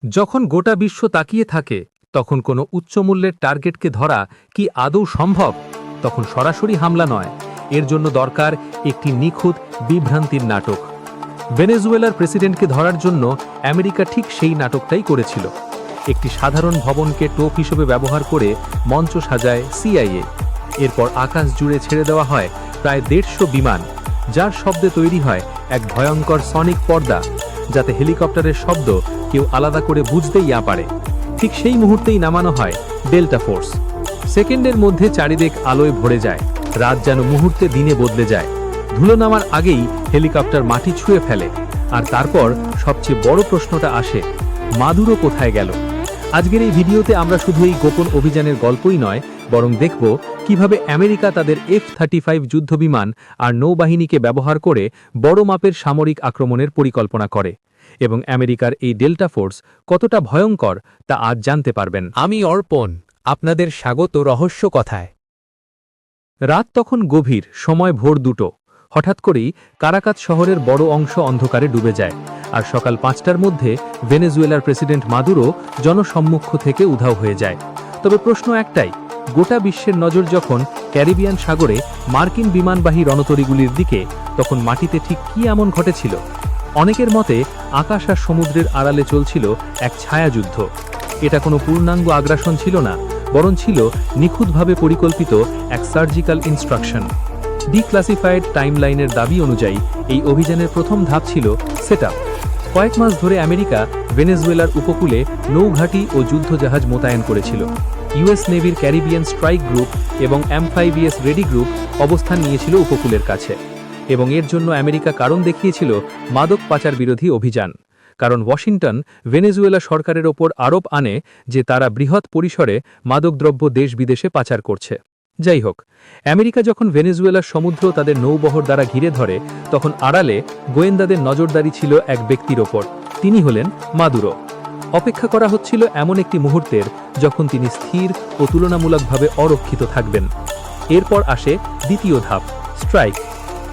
যখন গোটা বিশ্ব তাকিয়ে থাকে তখন কোনো উচ্চমূল্যের টার্গেটকে ধরা কি আদৌ সম্ভব? তখন সরাসরি হামলা নয়, এর জন্য দরকার একটি নিখুঁত বিভ্রান্তির নাটক। ভেনেজুয়েলার প্রেসিডেন্টকে ধরার জন্য আমেরিকা ঠিক সেই নাটকটাই করেছিল। একটি সাধারণ ভবনকে টোপ হিসেবে ব্যবহার করে মঞ্চ সাজায় সিআইএ। এরপর আকাশ জুড়ে ছেড়ে দেওয়া হয় প্রায় 150 বিমান, যার শব্দে তৈরি হয় এক ভয়ঙ্কর সনিক পর্দা, যাতে হেলিকপ্টারের শব্দ কেউ আলাদা করে বুঝতেই না পারে। ঠিক সেই মুহূর্তেই নামানো হয় ডেল্টা ফোর্স। সেকেন্ডের মধ্যে চারিদিক আলোয় ভরে যায়, রাত যেন মুহূর্তে দিনে বদলে যায়। ধুলো নামার আগেই হেলিকপ্টার মাটি ছুঁয়ে ফেলে। আর তারপর সবচেয়ে বড় প্রশ্নটা আসে, মাদুরো কোথায় গেল? আজকের এই ভিডিওতে আমরা শুধু এই গোপন অভিযানের গল্পই নয়, বরং দেখব কিভাবে আমেরিকা তাদের F-35 যুদ্ধবিমান আর নৌবাহিনীকে ব্যবহার করে বড় মাপের সামরিক আক্রমণের পরিকল্পনা করে, এবং আমেরিকার এই ডেল্টা ফোর্স কতটা ভয়ঙ্কর তা আজ জানতে পারবেন। আমি অর্পণ, আপনাদের স্বাগত রহস্য কথায়। রাত তখন গভীর, সময় ভোর 2টো। হঠাৎ করেই কারাকাত শহরের বড় অংশ অন্ধকারে ডুবে যায়, আর সকাল 5টার মধ্যে ভেনেজুয়েলার প্রেসিডেন্ট মাদুরো জনসম্মুখ থেকে উধাও হয়ে যায়। তবে প্রশ্ন একটাই, গোটা বিশ্বের নজর যখন ক্যারিবিয়ান সাগরে মার্কিন বিমানবাহী রণতরীগুলির দিকে, তখন মাটিতে ঠিক কী এমন ঘটেছিল? অনেকের মতে আকাশ আর সমুদ্রের আড়ালে চলছিল এক ছায়াযুদ্ধ। এটা কোনো পূর্ণাঙ্গ আগ্রাসন ছিল না, বরং ছিল নিখুঁতভাবে পরিকল্পিত এক সার্জিক্যাল ইনস্ট্রাকশন। ডিক্লাসিফাইড টাইমলাইনের দাবি অনুযায়ী এই অভিযানের প্রথম ধাপ ছিল সেটআপ। কয়েক মাস ধরে আমেরিকা ভেনেজুয়েলার উপকূলে নৌঘাঁটি ও যুদ্ধজাহাজ মোতায়েন করেছিল। ইউএস নেভির ক্যারিবিয়ান স্ট্রাইক গ্রুপ এবং M5ES রেডি গ্রুপ অবস্থান নিয়েছিল উপকূলের কাছে। এবং এর জন্য আমেরিকা কারণ দেখিয়েছিল মাদক পাচার বিরোধী অভিযান। কারণ ওয়াশিংটন ভেনেজুয়েলা সরকারের ওপর আরোপ আনে যে তারা বৃহৎ পরিসরে মাদকদ্রব্য দেশ বিদেশে পাচার করছে। যাই হোক, আমেরিকা যখন ভেনেজুয়েলার সমুদ্র তাদের নৌবহর দ্বারা ঘিরে ধরে, তখন আড়ালে গোয়েন্দাদের নজরদারি ছিল এক ব্যক্তির ওপর। তিনি হলেন মাদুরো। অপেক্ষা করা হচ্ছিল এমন একটি মুহূর্তের যখন তিনি স্থির ও তুলনামূলকভাবে অরক্ষিত থাকবেন। এরপর আসে দ্বিতীয় ধাপ, স্ট্রাইক।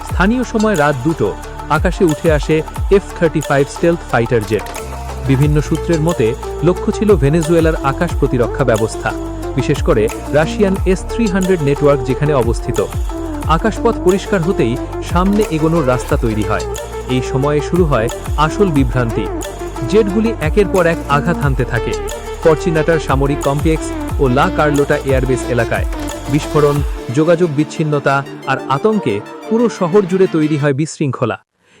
স্থানীয় সময় রাত 2টো, আকাশে উঠে আসে F-35 স্টেলথ ফাইটার জেট। বিভিন্ন সূত্রের মতে লক্ষ্য ছিল ভেনেজুয়েলার আকাশ প্রতিরক্ষা ব্যবস্থা, বিশেষ করে রাশিয়ান S-300 নেটওয়ার্ক যেখানে অবস্থিত। আকাশপথ পরিষ্কার হতেই সামনে এগোনোর রাস্তা তৈরি হয়। এই সময়ে শুরু হয় আসল বিভ্রান্তি। জেটগুলি একের পর এক আঘাত হানতে থাকে ফরচুনেটার সামরিক কমপ্লেক্স ও লা কার্লোটা এয়ারবেস এলাকায়। বিস্ফোরণ, যোগাযোগ বিচ্ছিন্নতা আর আতঙ্কে পুরো শহর জুড়ে তৈরি হয় বিশৃঙ্খলা।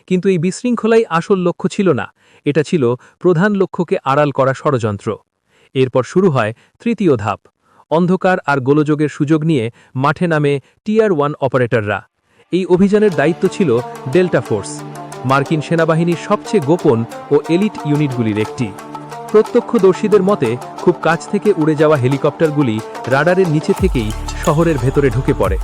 কিন্তু এই বিশৃঙ্খলাই আসল লক্ষ্য ছিল না, এটা ছিল প্রধান লক্ষ্যকে আড়াল করা ষড়যন্ত্র। এরপর শুরু হয় তৃতীয় ধাপ। অন্ধকার আর গোলযোগের সুযোগ নিয়ে মাঠে নামে Tier 1 অপারেটররা। এই অভিযানের দায়িত্ব ছিল ডেল্টা ফোর্স, মার্কিন সেনাবাহিনীর সবচেয়ে গোপন ও এলিট ইউনিটগুলির একটি। প্রত্যক্ষদর্শীদের মতে খুব কাছ থেকে উড়ে যাওয়া হেলিকপ্টারগুলি রাডারের নিচে থেকেই শহরের ভেতরে ঢুকে পড়ে।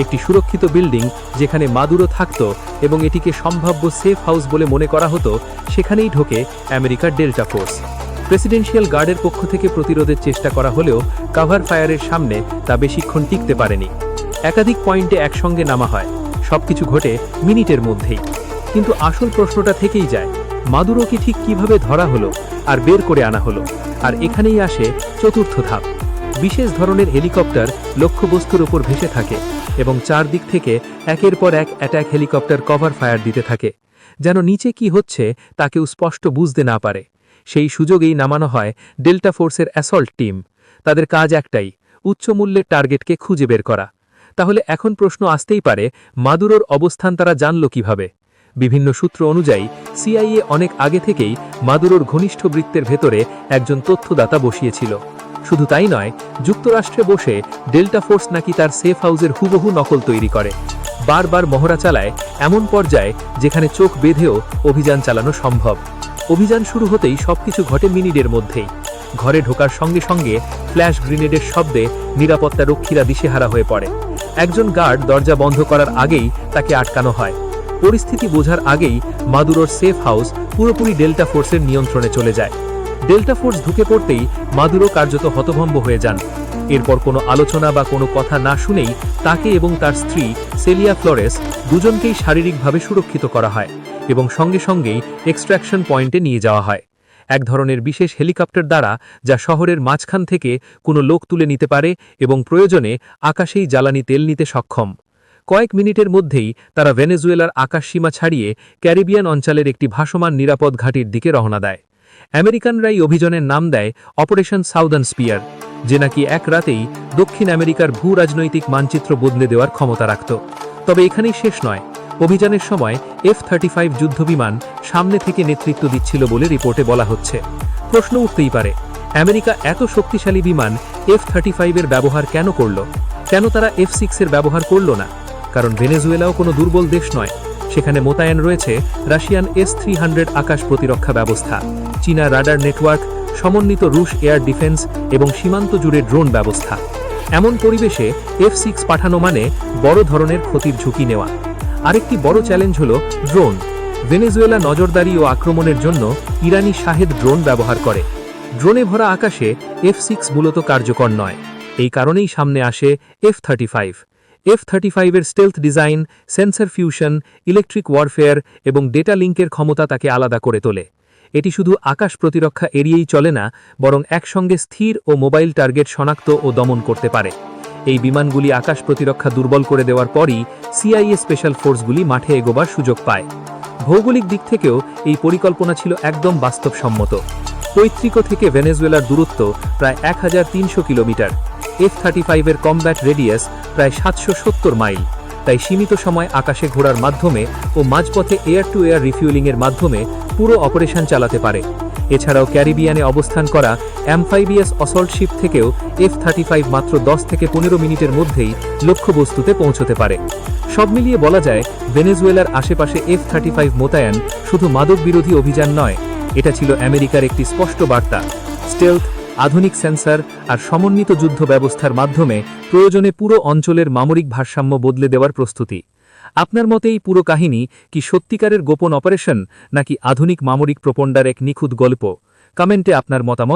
একটি সুরক্ষিত বিল্ডিং যেখানে মাদুরো থাকত এবং এটিকে সম্ভাব্য সেফ হাউস বলে মনে করা হতো, সেখানেই ঢোকে আমেরিকার ডেল্টা ফোর্স। প্রেসিডেন্সিয়াল গার্ডের পক্ষ থেকে প্রতিরোধের চেষ্টা করা হলেও কাভার ফায়ারের সামনে তা বেশিক্ষণ টিকতে পারেনি। একাধিক পয়েন্টে একসঙ্গে নামা হয়, সবকিছু ঘটে মিনিটের মধ্যেই। কিন্তু আসল প্রশ্নটা থেকেই যায়, মাদুরোকে ঠিক কিভাবে ধরা হলো আর বের করে আনা হলো? আর এখানেই আসে চতুর্থ ধাপ। বিশেষ ধরনের হেলিকপ্টার লক্ষ্যবস্তুর ওপর ভেসে থাকে এবং চারদিক থেকে একের পর এক অ্যাটাক হেলিকপ্টার কভার ফায়ার দিতে থাকে, যেন নিচে কি হচ্ছে তা কেউ স্পষ্ট বুঝতে না পারে। সেই সুযোগেই নামানো হয় ডেল্টা ফোর্সের অ্যাসল্ট টিম। তাদের কাজ একটাই, উচ্চমূল্যের টার্গেটকে খুঁজে বের করা। তাহলে এখন প্রশ্ন আসতেই পারে, মাদুরোর অবস্থান তারা জানল কিভাবে? বিভিন্ন সূত্র অনুযায়ী সিআইএ অনেক আগে থেকেই মাদুরোর ঘনিষ্ঠ বৃত্তের ভেতরে একজন তথ্যদাতা বসিয়েছিল। শুধু তাই নয়, যুক্তরাষ্ট্রে বসে ডেল্টা ফোর্স নাকি তার সেফ হাউসের হুবহু নকল তৈরি করে, বারবার মহড়া চালায় এমন পর্যায়ে যেখানে চোখ বেঁধেও অভিযান চালানো সম্ভব। অভিযান শুরু হতেই সবকিছু ঘটে মিনিটের মধ্যেই। ঘরে ঢোকার সঙ্গে সঙ্গে ফ্ল্যাশ গ্রেনেডের শব্দে নিরাপত্তা রক্ষীরা দিশেহারা হয়ে পড়ে। একজন গার্ড দরজা বন্ধ করার আগেই তাকে আটকানো হয়। পরিস্থিতি বোঝার আগেই মাদুরোর সেফ হাউস পুরোপুরি ডেল্টা ফোর্সের নিয়ন্ত্রণে চলে যায়। ডেল্টা ফোর্স ঢুকে পড়তেই মাদুরো কার্যত হতভম্ব হয়ে যান। এরপর কোনো আলোচনা বা কোনো কথা না শুনেই তাকে এবং তার স্ত্রী সেলিয়া ফ্লোরেস দুজনকেই শারীরিকভাবে সুরক্ষিত করা হয় এবং সঙ্গে সঙ্গেই এক্সট্রাকশন পয়েন্টে নিয়ে যাওয়া হয়। এক ধরনের বিশেষ হেলিকপ্টার দ্বারা যা শহরের মাঝখান থেকে কোনো লোক তুলে নিতে পারে এবং প্রয়োজনে আকাশেই জ্বালানি তেল নিতে সক্ষম। কয়েক মিনিটের মধ্যেই তারা ভেনেজুয়েলার আকাশসীমা ছাড়িয়ে ক্যারিবিয়ান অঞ্চলের একটি ভাসমান নিরাপদ ঘাঁটির দিকে রওনা দেয়। আমেরিকানরাই অভিযানের নাম দেয় অপারেশন সাউদার্ন স্পিয়ার, যে নাকি এক রাতেই দক্ষিণ আমেরিকার ভূ রাজনৈতিক মানচিত্র বদলে দেওয়ার ক্ষমতা রাখত। তবে এখানেই শেষ নয়। অভিযানের সময় F-35 যুদ্ধবিমান সামনে থেকে নেতৃত্ব দিচ্ছিল বলে রিপোর্টে বলা হচ্ছে। প্রশ্ন উঠতেই পারে, আমেরিকা এত শক্তিশালী বিমান F-35 এর ব্যবহার কেন করল? কেন তারা F-6 এর ব্যবহার করল না? কারণ ভেনেজুয়েলাও কোনো দুর্বল দেশ নয়। সেখানে মোতায়েন রয়েছে রাশিয়ান S-300 আকাশ প্রতিরক্ষা ব্যবস্থা, চীনা রাডার নেটওয়ার্ক, সমন্বিত রুশ এয়ার ডিফেন্স এবং সীমান্ত জুড়ে ড্রোন ব্যবস্থা। এমন পরিবেশে F-6 পাঠানো মানে বড় ধরনের ক্ষতির ঝুঁকি নেওয়া। আরেকটি বড় চ্যালেঞ্জ হল ড্রোন। ভেনেজুয়েলা নজরদারি ও আক্রমণের জন্য ইরানি শাহেদ ড্রোন ব্যবহার করে। ড্রোনে ভরা আকাশে F-6 মূলত কার্যকর নয়। এই কারণেই সামনে আসে F-35। F-35 এর stealth design, sensor fusion, electric warfare এবং ডেটা লিঙ্কের ক্ষমতা তাকে আলাদা করে তোলে। এটি শুধু আকাশ প্রতিরক্ষা এড়িয়েই চলে না, বরং একসঙ্গে স্থির ও মোবাইল টার্গেট শনাক্ত ও দমন করতে পারে। এই বিমানগুলি আকাশ প্রতিরক্ষা দুর্বল করে দেওয়ার পরই CIA স্পেশাল ফোর্সগুলি মাঠে এগোবার সুযোগ পায়। ভৌগোলিক দিক থেকেও এই পরিকল্পনা ছিল একদম বাস্তবসম্মত। পৈতৃক থেকে ভেনেজুয়েলার দূরত্ব প্রায় 1300 কিলোমিটার। F-35 এর কমব্যাট রেডিয়াস প্রায় 770 মাইল। তাই সীমিত সময় আকাশে ঘোরার মাধ্যমে ও মাঝপথে এয়ার টু এয়ার রিফিউলিংয়ের মাধ্যমে পুরো অপারেশন চালাতে পারে। এছাড়াও ক্যারিবিয়ানে অবস্থান করা অ্যাম্ফাইবিয়াস অসল্ট শিপ থেকেও F-35 মাত্র 10 থেকে 15 মিনিটের মধ্যেই লক্ষ্যবস্তুতে পৌঁছতে পারে। সব মিলিয়ে বলা যায়, ভেনেজুয়েলার আশেপাশে F-35 মোতায়েন শুধু মাদক বিরোধী অভিযান নয়, এটা ছিল আমেরিকার একটি স্পষ্ট বার্তা। স্টেলথ, আধুনিক সেন্সর আর সমন্বিত যুদ্ধ ব্যবস্থার মাধ্যমে প্রয়োজনে পুরো অঞ্চলের মামরিক ভারসাম্য বদলে দেওয়ার প্রস্তুতি। আপনার মতে এই পুরো কাহিনী কি সত্যিকারের গোপন অপারেশন, নাকি আধুনিক মামরিক প্রপণ্ডার এক নিখুঁত গল্প? কমেন্টে আপনার মতামত